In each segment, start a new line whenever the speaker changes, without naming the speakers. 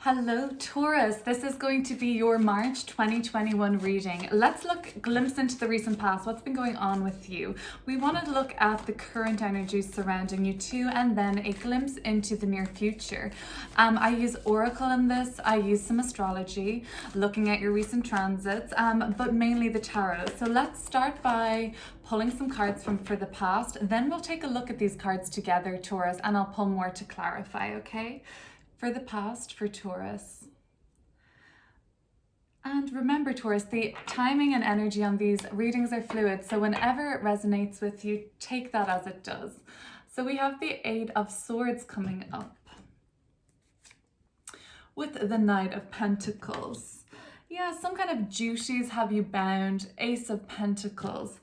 Hello Taurus, this is going to be your March 2021 reading. Let's glimpse into the recent past, what's been going on with you. We want to look at the current energies surrounding you too, and then a glimpse into the near future. I use Oracle in this, I use some astrology, looking at your recent transits, but mainly the tarot. So let's start by pulling some cards for the past, then we'll take a look at these cards together, Taurus, and I'll pull more to clarify, okay? For the past, for Taurus. And remember, Taurus, the timing and energy on these readings are fluid, so whenever it resonates with you, take that as it does. So we have the Eight of Swords coming up with the Knight of Pentacles. Yeah, some kind of duties have you bound. Ace of Pentacles.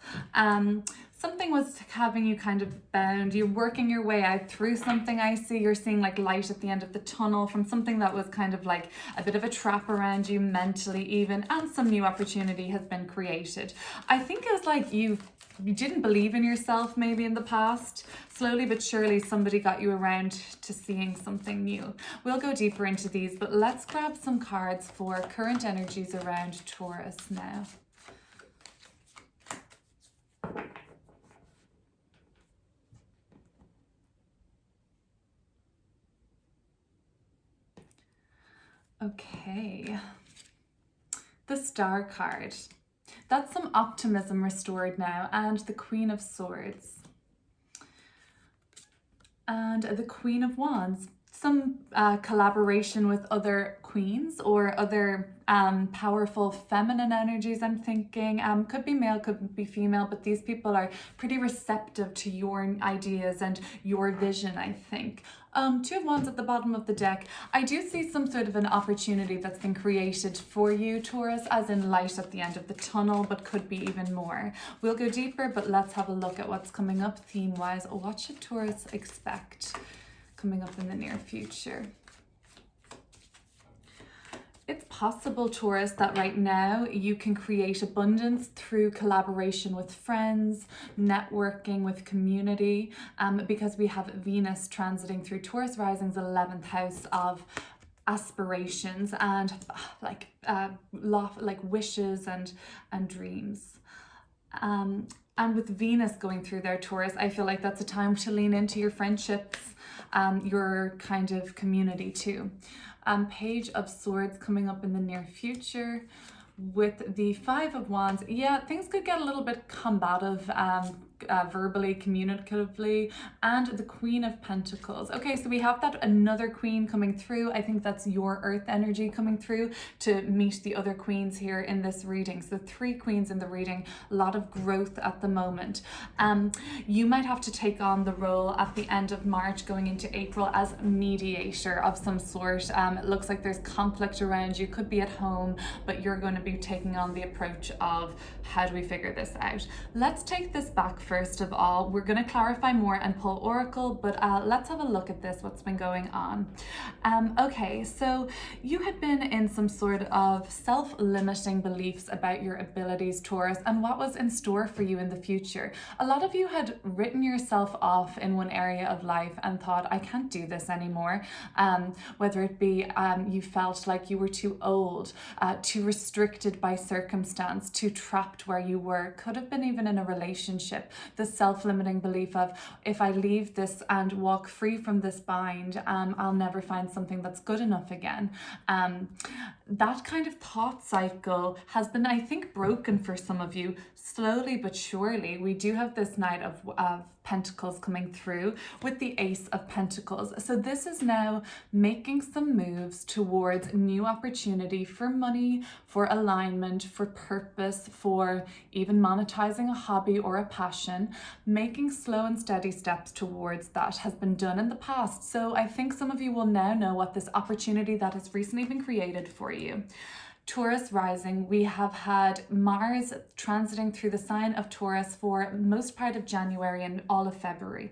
Something was having you kind of bound. You're working your way out through something. I see you're seeing like light at the end of the tunnel from something that was kind of like a bit of a trap around you mentally even, and some new opportunity has been created. I think it's like you didn't believe in yourself maybe in the past. Slowly but surely somebody got you around to seeing something new. We'll go deeper into these, but let's grab some cards for current energies around Taurus now. Okay, the Star card. That's some optimism restored now, and the Queen of Swords. And the Queen of Wands. Some collaboration with other queens or other powerful feminine energies, I'm thinking. Could be male, could be female, but these people are pretty receptive to your ideas and your vision, I think. Two of Wands at the bottom of the deck. I do see some sort of an opportunity that's been created for you, Taurus, as in light at the end of the tunnel, but could be even more. We'll go deeper, but let's have a look at what's coming up theme-wise. What should Taurus expect coming up in the near future? It's possible, Taurus, that right now you can create abundance through collaboration with friends, networking with community, because we have Venus transiting through Taurus rising's 11th house of aspirations and like wishes and dreams. And with Venus going through there, Taurus, I feel like that's a time to lean into your friendships, your kind of community too. Page of Swords coming up in the near future with the Five of Wands. Yeah, things could get a little bit combative, verbally, communicatively, and the Queen of Pentacles. Okay, so we have that another queen coming through. I think that's your earth energy coming through to meet the other queens here in this reading. So 3 queens in the reading, a lot of growth at the moment. You might have to take on the role at the end of March going into April as mediator of some sort. It looks like there's conflict around you, could be at home, but you're going to be taking on the approach of how do we figure this out. Let's take this back. First of all, we're going to clarify more and pull Oracle, but let's have a look at this, what's been going on. Okay, so you had been in some sort of self-limiting beliefs about your abilities, Taurus, and what was in store for you in the future. A lot of you had written yourself off in one area of life and thought, I can't do this anymore. Whether it be you felt like you were too old, too restricted by circumstance, too trapped where you were, could have been even in a relationship. The self-limiting belief of, if I leave this and walk free from this bind, I'll never find something that's good enough again. That kind of thought cycle has been, I think, broken for some of you. Slowly but surely, we do have this Knight of Pentacles coming through with the Ace of Pentacles. So this is now making some moves towards new opportunity for money, for alignment, for purpose, for even monetizing a hobby or a passion. Making slow and steady steps towards that has been done in the past. So I think some of you will now know what this opportunity that has recently been created for you. Taurus rising, we have had Mars transiting through the sign of Taurus for most part of January and all of February.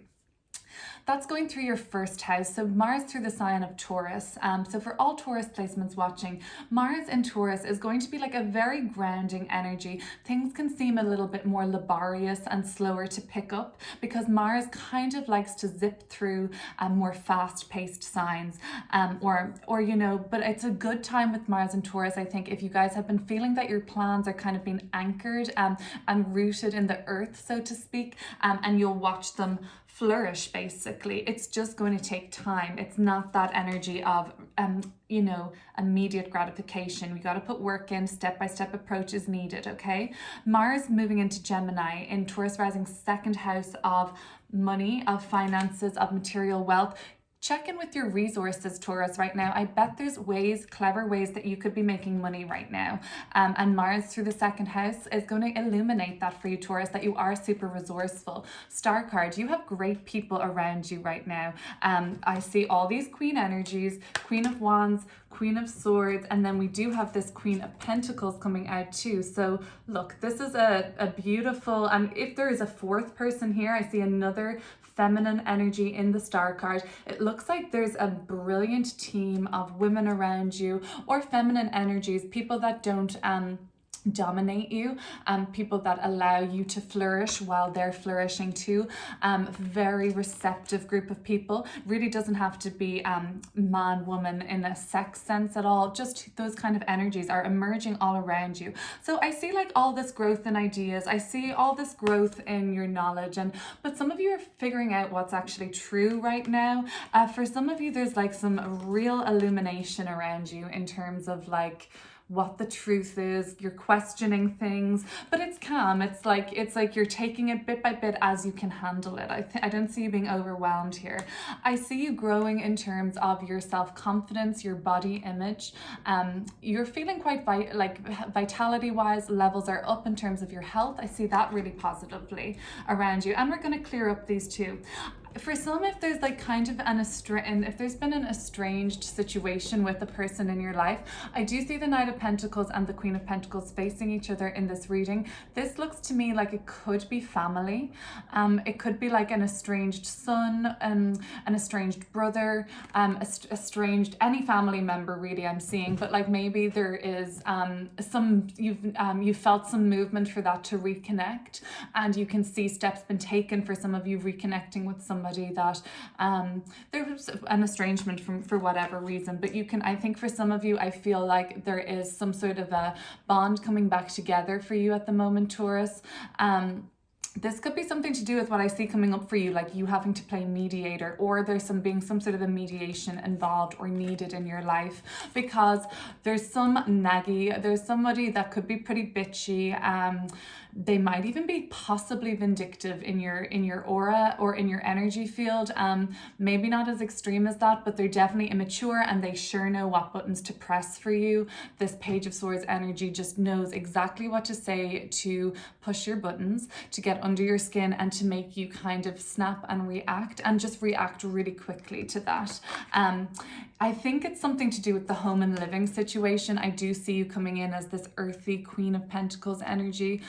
That's going through your first house. So Mars through the sign of Taurus. So for all Taurus placements watching, Mars in Taurus is going to be like a very grounding energy. Things can seem a little bit more laborious and slower to pick up because Mars kind of likes to zip through more fast-paced signs, or you know, but it's a good time with Mars and Taurus. I think if you guys have been feeling that your plans are kind of being anchored and rooted in the earth, so to speak, and you'll watch them flourish. Basically, it's just going to take time. It's not that energy of you know, immediate gratification. We got to put work in. Step-by-step approach is needed. Okay, Mars moving into Gemini in Taurus rising, second house of money, of finances, of material wealth. Check in with your resources, Taurus, right now. I bet there's ways, clever ways that you could be making money right now. And Mars through the second house is going to illuminate that for you, Taurus, that you are super resourceful. Star card, you have great people around you right now. I see all these queen energies, Queen of Wands, Queen of Swords, and then we do have this Queen of Pentacles coming out too. So look, this is a beautiful, and if there is a fourth person here, I see another feminine energy in the star card. It looks like there's a brilliant team of women around you, or feminine energies, people that don't dominate you, people that allow you to flourish while they're flourishing too. Very receptive group of people. Really doesn't have to be man, woman in a sex sense at all. Just those kind of energies are emerging all around you. So I see like all this growth in ideas. I see all this growth in your knowledge, but some of you are figuring out what's actually true right now. For some of you, there's like some real illumination around you in terms of like what the truth is. You're questioning things, but it's calm. It's like you're taking it bit by bit as you can handle it. I don't see you being overwhelmed here. I see you growing in terms of your self-confidence, your body image. You're feeling quite vitality wise, levels are up in terms of your health. I see that really positively around you, and we're going to clear up these two. For some, if there's like kind of if there's been an estranged situation with the person in your life, I do see the Knight of Pentacles and the Queen of Pentacles facing each other in this reading. This looks to me like it could be family. It could be like an estranged son, an estranged brother, estranged any family member really I'm seeing, but like maybe there is you've felt some movement for that to reconnect, and you can see steps been taken for some of you reconnecting with somebody that there was an estrangement for whatever reason, but you can, I think for some of you, I feel like there is some sort of a bond coming back together for you at the moment, Taurus. This could be something to do with what I see coming up for you, like you having to play mediator, or there's some sort of a mediation involved or needed in your life, because there's some naggy, there's somebody that could be pretty bitchy. They might even be possibly vindictive in your aura or in your energy field. Maybe not as extreme as that, but they're definitely immature, and they sure know what buttons to press for you. This Page of Swords energy just knows exactly what to say to push your buttons, to get under your skin, and to make you kind of snap and just react really quickly to that. I think it's something to do with the home and living situation. I do see you coming in as this earthy Queen of Pentacles energy,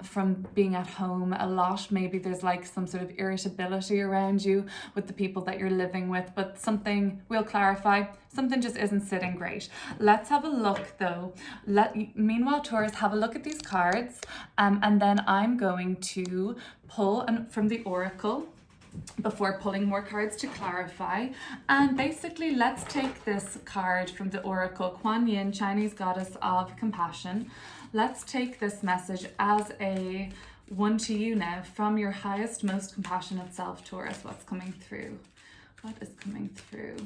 from being at home a lot. Maybe there's like some sort of irritability around you with the people that you're living with, but something, we'll clarify, something just isn't sitting great. Let's have a look though. Meanwhile, Taurus, have a look at these cards, and then I'm going to pull from the Oracle before pulling more cards to clarify. And basically, let's take this card from the Oracle, Kuan Yin, Chinese goddess of compassion. Let's take this message as a one to you now from your highest, most compassionate self, Taurus. What's coming through? What is coming through?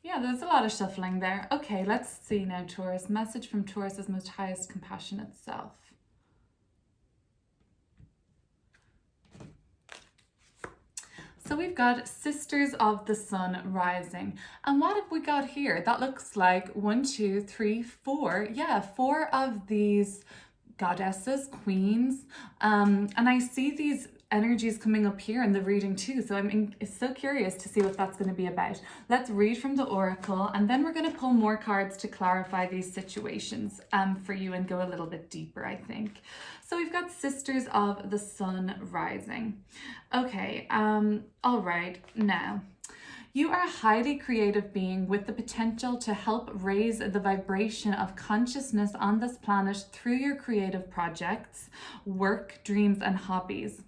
Yeah, there's a lot of shuffling there. Okay, let's see now, Taurus. Message from Taurus's most highest compassionate self. So we've got Sisters of the Sun rising. And what have we got here? That looks like 1, 2, 3, 4. Yeah, 4 of these goddesses, queens. And I see these energies coming up here in the reading too. So I'm so curious to see what that's going to be about. Let's read from the oracle, and then we're going to pull more cards to clarify these situations for you and go a little bit deeper, I think. So we've got Sisters of the Sun rising. Okay, all right, now. You are a highly creative being with the potential to help raise the vibration of consciousness on this planet through your creative projects, work, dreams, and hobbies.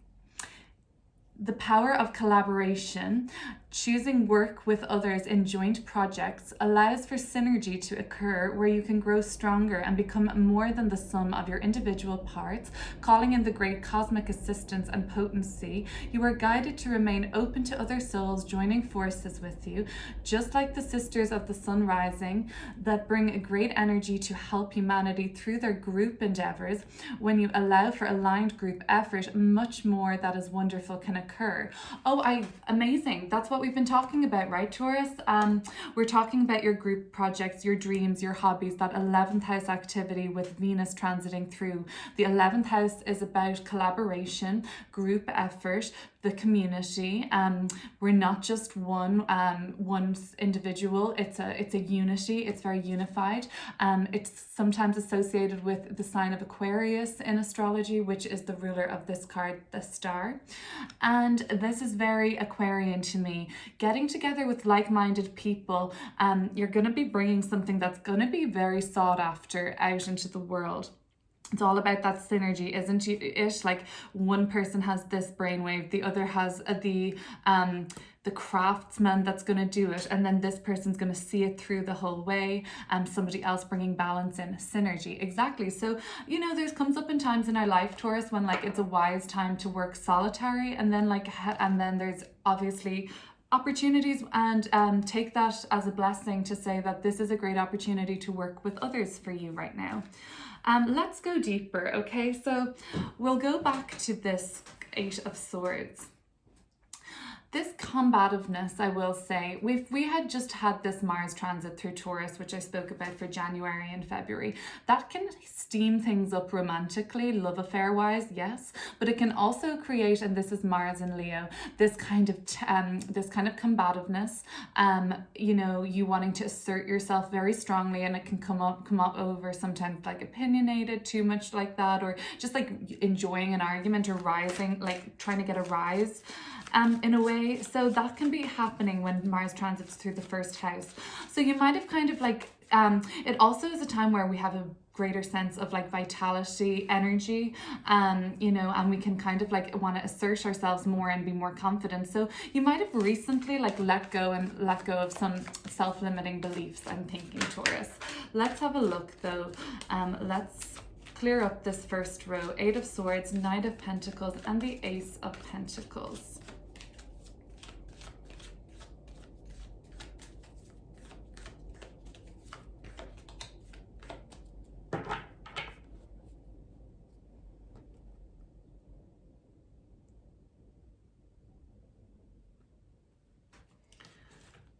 The power of collaboration, choosing work with others in joint projects, allows for synergy to occur where you can grow stronger and become more than the sum of your individual parts, calling in the great cosmic assistance and potency. You are guided to remain open to other souls joining forces with you, just like the Sisters of the Sun rising, that bring a great energy to help humanity through their group endeavors. When you allow for aligned group effort, much more that is wonderful can occur. Amazing. That's what we've been talking about, right, Taurus? We're talking about your group projects, your dreams, your hobbies, that 11th house activity with Venus transiting through. The 11th house is about collaboration, group effort, the community. We're not just one individual. It's a unity. It's very unified. It's sometimes associated with the sign of Aquarius in astrology, which is the ruler of this card, the star. And this is very Aquarian to me. Getting together with like-minded people, you're going to be bringing something that's going to be very sought after out into the world. It's all about that synergy, isn't it? Like one person has this brainwave, the other has the craftsman that's going to do it, and then this person's going to see it through the whole way, and somebody else bringing balance in, synergy. Exactly. So there's comes up in times in our life, Taurus, when like it's a wise time to work solitary, and then there's obviously opportunities, and take that as a blessing to say that this is a great opportunity to work with others for you right now. Let's go deeper, okay? So we'll go back to this 8 of Swords. This combativeness, I will say, we had just had this Mars transit through Taurus, which I spoke about for January and February. That can steam things up romantically, love affair wise, yes, but it can also create, and this is Mars and Leo, this kind of combativeness. You wanting to assert yourself very strongly, and it can come up over sometimes like opinionated, too much like that, or just like enjoying an argument or rising, like trying to get a rise. In a way, so that can be happening when Mars transits through the first house. So you might have kind of like, it also is a time where we have a greater sense of like vitality, energy, and we can kind of like want to assert ourselves more and be more confident. So you might have recently like let go of some self-limiting beliefs, I'm thinking, Taurus. Let's have a look though. Let's clear up this first row. 8 of Swords, Knight of Pentacles, and the Ace of Pentacles.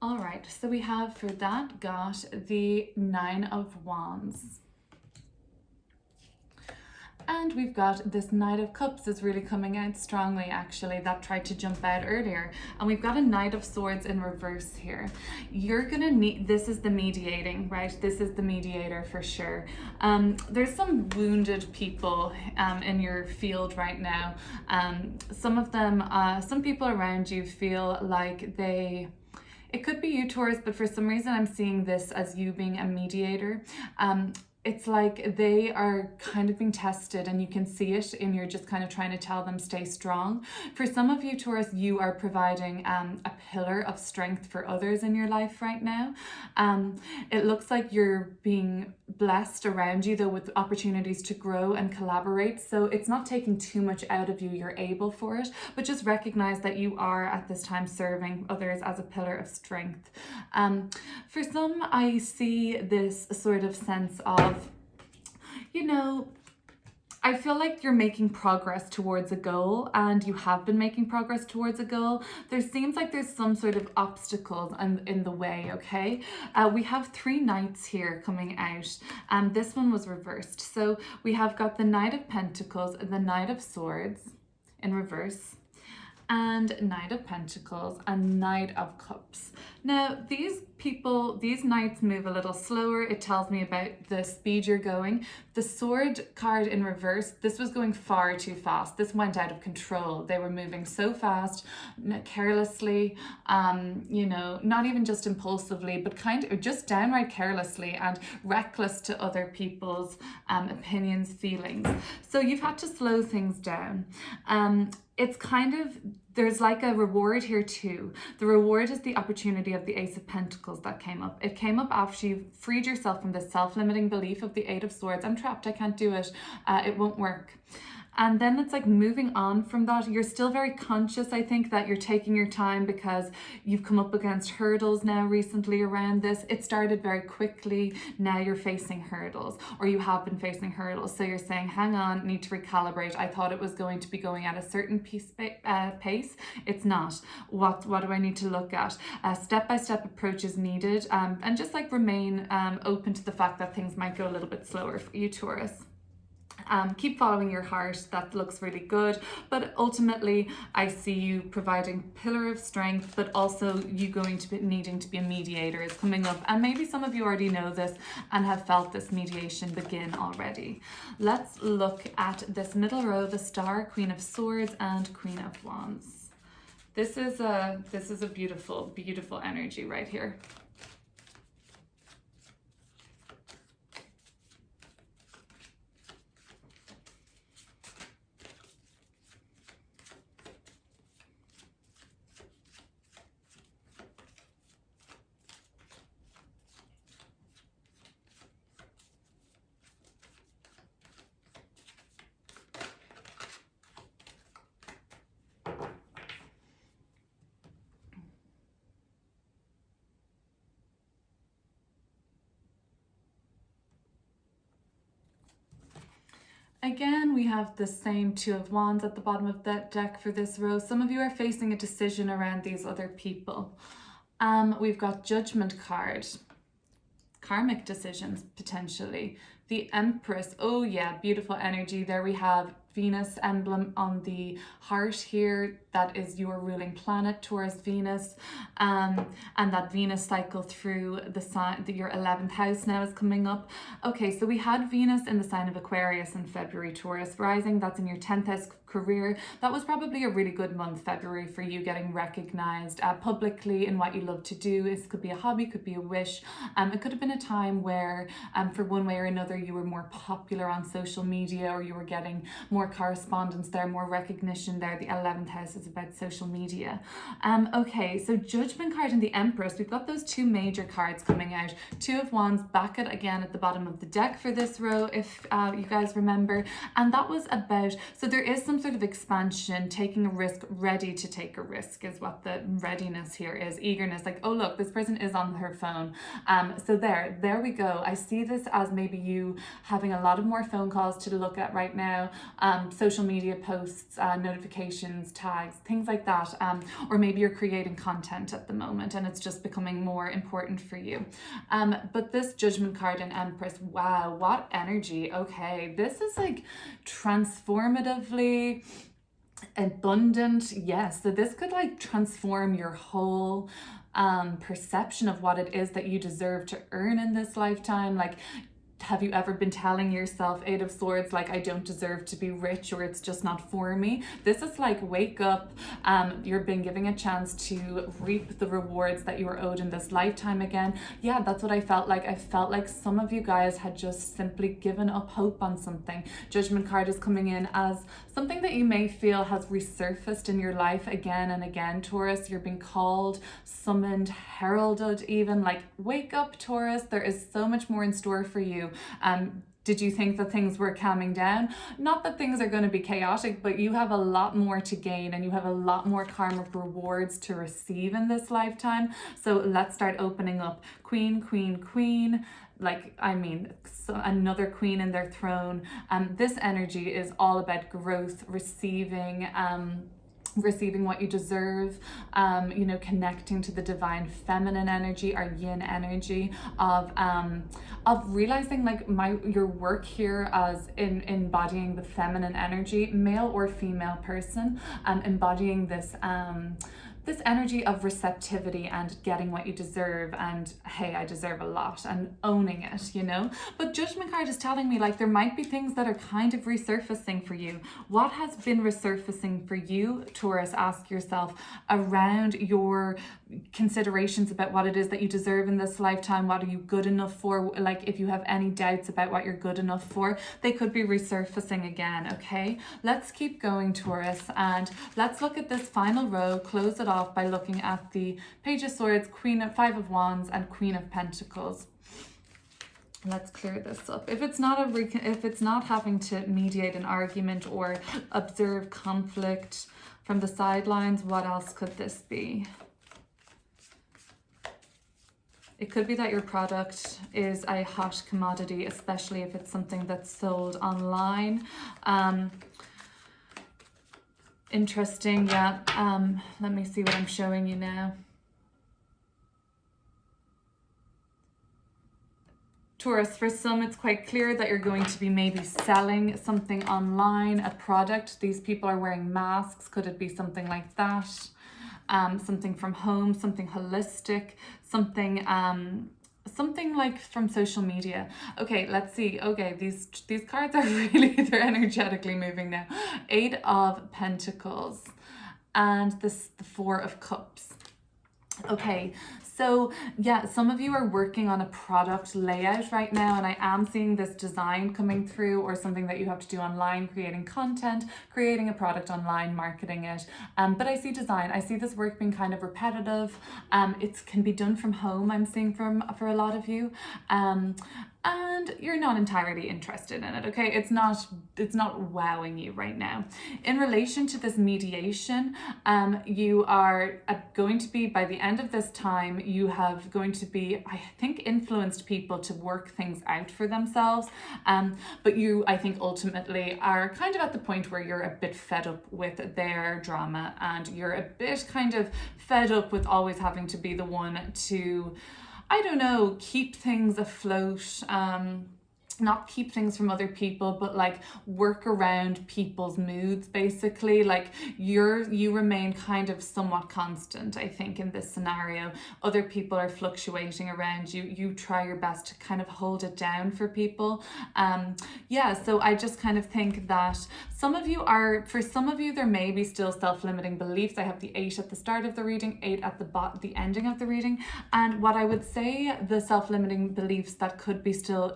All right, so we have for that got the 9 of Wands. And we've got this Knight of Cups is really coming out strongly, actually. That tried to jump out earlier. And we've got a Knight of Swords in reverse here. You're going to need, this is the mediating, right? This is the mediator for sure. There's some wounded people in your field right now. Some of them, some people around you feel like it could be you, Taurus, but for some reason I'm seeing this as you being a mediator. It's like they are kind of being tested, and you can see it, and you're just kind of trying to tell them stay strong. For some of you, Taurus, you are providing a pillar of strength for others in your life right now. It looks like you're being blessed around you though with opportunities to grow and collaborate. So it's not taking too much out of you. You're able for it, but just recognize that you are at this time serving others as a pillar of strength. For some, I see this sort of sense of, I feel like you're making progress towards a goal, and you have been making progress towards a goal. There seems like there's some sort of obstacles in the way, okay? We have 3 knights here coming out, and this one was reversed. So we have got the Knight of Pentacles and the Knight of Swords in reverse, and Knight of Pentacles and Knight of Cups. Now, these knights move a little slower. It tells me about the speed you're going. The Sword card in reverse, this was going far too fast. This went out of control. They were moving so fast, carelessly, you know, not even just impulsively, but kind of just downright carelessly and reckless to other people's opinions, feelings. So you've had to slow things down. It's kind of, there's like a reward here too. The reward is the opportunity of the Ace of Pentacles that came up. It came up after you've freed yourself from the self-limiting belief of the Eight of Swords. I'm trapped, I can't do it, it won't work. And then it's like moving on from that. You're still very conscious, I think, that you're taking your time because you've come up against hurdles now recently around this. It started very quickly. Now you're facing hurdles, or you have been facing hurdles. So you're saying, hang on, need to recalibrate. I thought it was going to be going at a certain pace. It's not. What do I need to look at? Step-by-step approach is needed, and just like remain open to the fact that things might go a little bit slower for you, Taurus. Keep following your heart. That looks really good, but ultimately I see you providing pillar of strength, but also you going to be needing to be a mediator is coming up, and maybe some of you already know this and have felt this mediation begin already. Let's look at this middle row, the Star, Queen of Swords and Queen of Wands. This is a beautiful energy right here. Again, we have the same Two of Wands at the bottom of that deck for this row. Some of you are facing a decision around these other people. We've got Judgment card. Karmic decisions, potentially. The Empress. Oh yeah, beautiful energy. There we have Venus emblem on the heart here. That is your ruling planet, Taurus, Venus, and that Venus cycle through the sign, your 11th house now is coming up. Okay, so we had Venus in the sign of Aquarius in February, Taurus rising. That's in your 10th house, career. That was probably a really good month, February, for you, getting recognized publicly in what you love to do. This could be a hobby, could be a wish. It could have been a time where, for one way or another, you were more popular on social media, or you were getting more correspondence there, more recognition there. The 11th house is about social media. Okay, so Judgment card and the Empress, we've got those two major cards coming out. Two of Wands back again at the bottom of the deck for this row, if you guys remember. And that was about, so there is some sort of expansion, taking a risk, ready to take a risk is what the readiness here is. Eagerness, like, oh look, this person is on her phone. So there we go. I see this as maybe you having a lot of more phone calls to look at right now, social media posts, notifications, tags, things like that, or maybe you're creating content at the moment and it's just becoming more important for you. But this Judgment card and Empress, wow, what energy. Okay, this is like transformatively abundant. Yes, so this could like transform your whole perception of what it is that you deserve to earn in this lifetime. Like, have you ever been telling yourself, Eight of Swords, like, I don't deserve to be rich, or it's just not for me? This is like, wake up. You're being given a chance to reap the rewards that you were owed in this lifetime again. Yeah, that's what I felt like. I felt like some of you guys had just simply given up hope on something. Judgment card is coming in as something that you may feel has resurfaced in your life again and again, Taurus. You're being called, summoned, heralded even. Like, wake up, Taurus. There is so much more in store for you. Did you think that things were calming down? Not that things are going to be chaotic, but you have a lot more to gain and you have a lot more karmic rewards to receive in this lifetime. So let's start opening up. Queen, Queen, Queen. like, I mean, so another queen in their throne. This energy is all about growth, receiving what you deserve, you know, connecting to the divine feminine energy or yin energy of realizing like your work here as in embodying the feminine energy, male or female person, embodying this energy of receptivity and getting what you deserve, and hey, I deserve a lot, and owning it, you know. But judgment card is telling me like there might be things that are kind of resurfacing for you. What has been resurfacing for you, Taurus? Ask yourself around your considerations about what it is that you deserve in this lifetime. What are you good enough for? Like, if you have any doubts about what you're good enough for, they could be resurfacing again. Okay, let's keep going, Taurus, and let's look at this final row. Close it off by looking at the Page of Swords, Five of Wands, and Queen of Pentacles. Let's clear this up. If it's not if it's not having to mediate an argument or observe conflict from the sidelines, what else could this be? It could be that your product is a hot commodity, especially if it's something that's sold online. Interesting, yeah. Let me see what I'm showing you now. Taurus, for some, it's quite clear that you're going to be maybe selling something online, a product. These people are wearing masks. Could it be something like that? Something from home, something holistic, something like from social media. Okay, let's see. Okay, these cards are really, they're energetically moving now. Eight of Pentacles and the Four of Cups. Okay, so yeah, some of you are working on a product layout right now, and I am seeing this design coming through, or something that you have to do online, creating content, creating a product online, marketing it. But I see design. I see this work being kind of repetitive. It can be done from home, I'm seeing for a lot of you. And you're not entirely interested in it, okay? It's not wowing you right now. In relation to this mediation, you are going to be, by the end of this time, you have going to be, I think, influenced people to work things out for themselves. But you, I think, ultimately are kind of at the point where you're a bit fed up with their drama, and you're a bit kind of fed up with always having to be the one to, I don't know, keep things afloat, not keep things from other people, but like work around people's moods, basically. Like you remain kind of somewhat constant, I think, in this scenario. Other people are fluctuating around you. You try your best to kind of hold it down for people. Yeah, so I just kind of think that for some of you, there may be still self-limiting beliefs. I have the 8 at the start of the reading, 8 at the ending of the reading. And what I would say, the self-limiting beliefs that could be still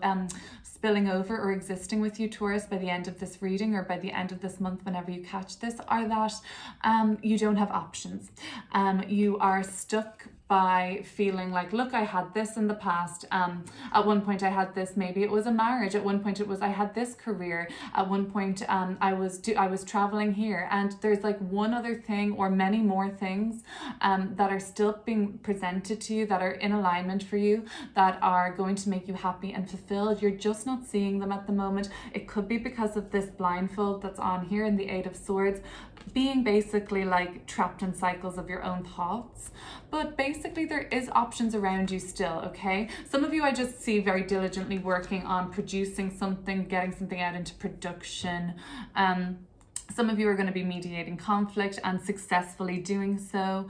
spilling over or existing with you, Taurus, by the end of this reading, or by the end of this month, whenever you catch this, are that you don't have options. You are stuck by feeling like, look, I had this in the past. At one point I had this, maybe it was a marriage. At one point it was, I had this career. At one point I was traveling here, and there's like one other thing or many more things that are still being presented to you, that are in alignment for you, that are going to make you happy and fulfilled. You're just not seeing them at the moment. It could be because of this blindfold that's on here in the 8 of Swords, being basically like trapped in cycles of your own thoughts. But basically there is options around you still, okay? Some of you I just see very diligently working on producing something, getting something out into production. Some of you are going to be mediating conflict and successfully doing so.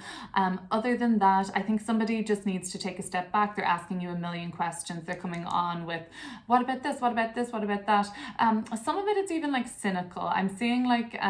Other than that, I think somebody just needs to take a step back. They're asking you a million questions. They're coming on with, what about this? What about this? What about that? Some of it, it's even like cynical. I'm seeing like,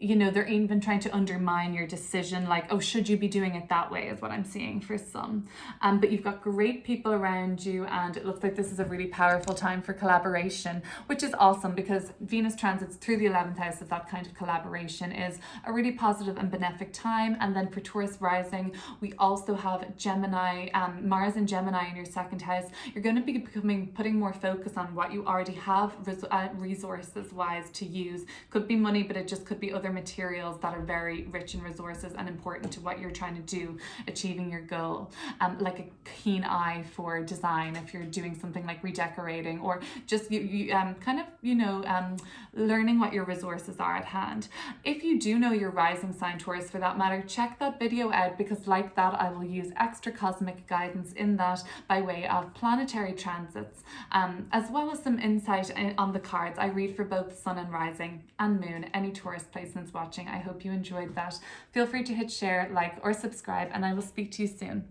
you know, they're even trying to undermine your decision, like, oh, should you be doing it that way, is what I'm seeing for some. But you've got great people around you, and it looks like this is a really powerful time for collaboration, which is awesome, because Venus transits through the 11th house of that kind of collaboration is a really positive and benefic time. And then for Taurus rising, we also have Gemini, Mars and Gemini in your 2nd house. You're going to be putting more focus on what you already have resources wise to use. Could be money, but it just could be other other materials that are very rich in resources and important to what you're trying to do, achieving your goal. Like a keen eye for design if you're doing something like redecorating, or just learning what your resources are at hand. If you do know your rising sign Taurus, for that matter, check that video out, because like that I will use extra cosmic guidance in that by way of planetary transits, as well as some insight on the cards. I read for both sun and rising and moon. Any Taurus placements watching, I hope you enjoyed that. Feel free to hit share, like or subscribe, and I will speak to you soon.